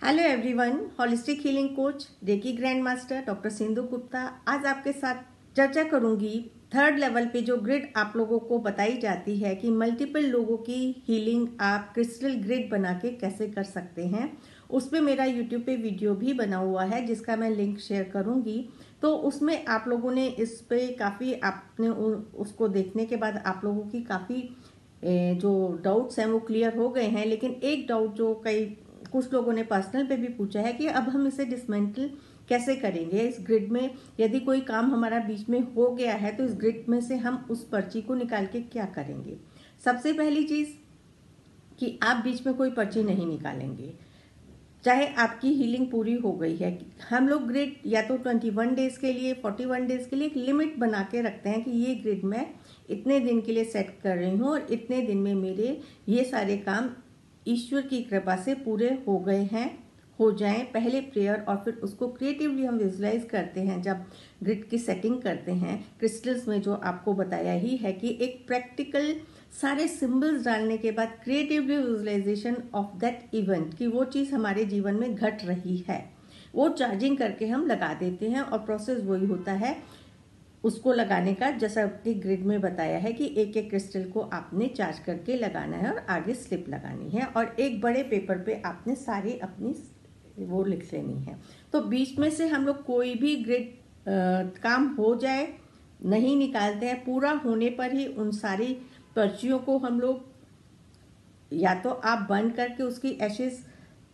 Hello everyone, holistic healing coach reiki grand master doctor Sindhu Gupta आज आपके साथ चर्चा करूंगी थर्ड लेवल पे जो ग्रिड आप लोगों को बताई जाती है कि मल्टीपल लोगों की हीलिंग आप क्रिस्टल ग्रिड बना के कैसे कर सकते हैं। उस पर मेरा यूट्यूब पे वीडियो भी बना हुआ है जिसका मैं लिंक शेयर करूंगी। तो उसमें आप लोगों ने इस पे काफ़ी आपने उसको देखने के बाद आप लोगों की काफ़ी जो डाउट्स हैं वो क्लियर हो गए हैं। लेकिन एक डाउट जो कुछ लोगों ने पर्सनल पे भी पूछा है कि अब हम इसे डिसमेंटल कैसे करेंगे इस ग्रिड में। यदि कोई काम हमारा बीच में हो गया है तो इस ग्रिड में से हम उस पर्ची को निकाल के क्या करेंगे। सबसे पहली चीज कि आप बीच में कोई पर्ची नहीं निकालेंगे, चाहे आपकी हीलिंग पूरी हो गई है। हम लोग ग्रिड या तो 21 डेज के लिए 41 डेज के लिए एक लिमिट बना के रखते हैं कि ये ग्रिड मैं इतने दिन के लिए सेट कर रही हूँ और इतने दिन में मेरे ये सारे काम ईश्वर की कृपा से पूरे हो गए हैं, हो जाएं। पहले प्रेयर और फिर उसको क्रिएटिवली हम विजुलाइज करते हैं। जब ग्रिड की सेटिंग करते हैं क्रिस्टल्स में, जो आपको बताया ही है कि एक प्रैक्टिकल सारे सिंबल्स डालने के बाद creatively visualization of that event कि वो चीज़ हमारे जीवन में घट रही है, वो चार्जिंग करके हम लगा देते हैं। और प्रोसेस वही होता है उसको लगाने का, जैसा कि ग्रिड में बताया है कि एक एक क्रिस्टल को आपने चार्ज करके लगाना है और आगे स्लिप लगानी है और एक बड़े पेपर पे आपने सारी अपनी वो लिख लेनी है। तो बीच में से हम लोग कोई भी ग्रिड काम हो जाए नहीं निकालते हैं। पूरा होने पर ही उन सारी पर्चियों को हम लोग या तो आप बंद करके उसकी एशेस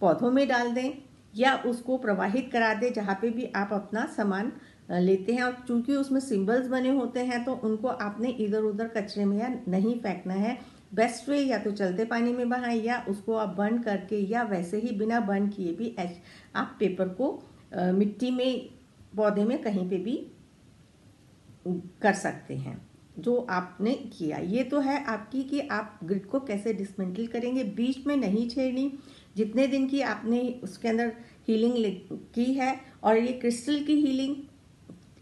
पौधों में डाल दें या उसको प्रवाहित करा दें जहाँ पे भी आप अपना सामान लेते हैं। और चूंकि उसमें सिंबल्स बने होते हैं तो उनको आपने इधर उधर कचरे में या नहीं फेंकना है। बेस्ट वे या तो चलते पानी में बहाएं या उसको आप बर्न करके या वैसे ही बिना बर्न किए भी आप पेपर को मिट्टी में पौधे में कहीं पे भी कर सकते हैं जो आपने किया। ये तो है आपकी कि आप ग्रिड को कैसे डिसमेंटल करेंगे। बीच में नहीं छेड़नी, जितने दिन की आपने उसके अंदर हीलिंग की है। और ये क्रिस्टल की हीलिंग,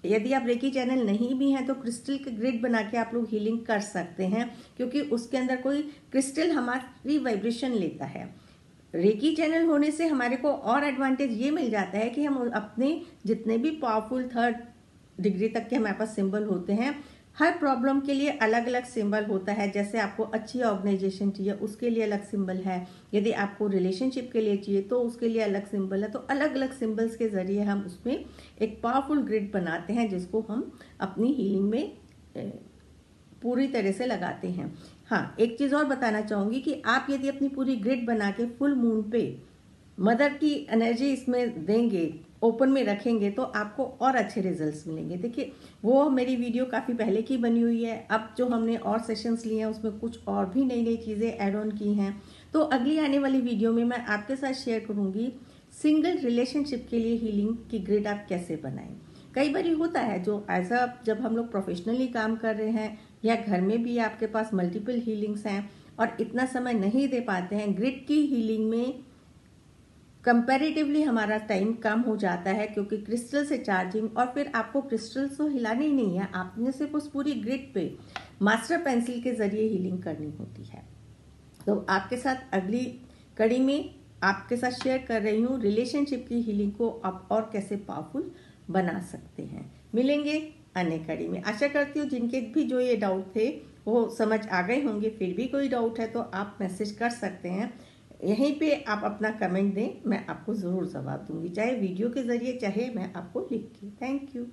यदि आप रेकी चैनल नहीं भी हैं तो क्रिस्टल के ग्रिड बना के आप लोग हीलिंग कर सकते हैं, क्योंकि उसके अंदर कोई क्रिस्टल हमारी वाइब्रेशन लेता है। रेकी चैनल होने से हमारे को और एडवांटेज ये मिल जाता है कि हम अपने जितने भी पावरफुल थर्ड डिग्री तक के हमारे पास सिंबल होते हैं, हर प्रॉब्लम के लिए अलग अलग सिंबल होता है। जैसे आपको अच्छी ऑर्गेनाइजेशन चाहिए उसके लिए अलग सिंबल है, यदि आपको रिलेशनशिप के लिए चाहिए तो उसके लिए अलग सिंबल है। तो अलग अलग सिंबल्स के जरिए हम उसमें एक पावरफुल ग्रिड बनाते हैं जिसको हम अपनी हीलिंग में पूरी तरह से लगाते हैं। हाँ, एक चीज़ और बताना चाहूँगी कि आप यदि अपनी पूरी ग्रिड बना के फुल मून पे मदर की एनर्जी इसमें देंगे, ओपन में रखेंगे, तो आपको और अच्छे रिजल्ट्स मिलेंगे। देखिए, वो मेरी वीडियो काफ़ी पहले की बनी हुई है। अब जो हमने और सेशंस लिए हैं उसमें कुछ और भी नई नई चीज़ें ऐड ऑन की हैं। तो अगली आने वाली वीडियो में मैं आपके साथ शेयर करूँगी सिंगल रिलेशनशिप के लिए हीलिंग की ग्रिड आप कैसे बनाएं। कई बार होता है जो एज अ जब हम लोग प्रोफेशनली काम कर रहे हैं या घर में भी आपके पास मल्टीपल हीलिंग्स हैं और इतना समय नहीं दे पाते हैं, ग्रिड की हीलिंग में कंपैरेटिवली हमारा टाइम कम हो जाता है, क्योंकि क्रिस्टल से चार्जिंग और फिर आपको क्रिस्टल्स तो हिलाने ही नहीं है, आपने सिर्फ उस पूरी ग्रिड पे मास्टर पेंसिल के जरिए हीलिंग करनी होती है। तो आपके साथ अगली कड़ी में आपके साथ शेयर कर रही हूँ रिलेशनशिप की हीलिंग को आप और कैसे पावरफुल बना सकते हैं। मिलेंगे अन्य कड़ी में। आशा करती हूँ जिनके भी जो ये डाउट थे वो समझ आ गए होंगे। फिर भी कोई डाउट है तो आप मैसेज कर सकते हैं, यहीं पे आप अपना कमेंट दें, मैं आपको ज़रूर जवाब दूंगी, चाहे वीडियो के ज़रिए चाहे मैं आपको लिख के। Thank you.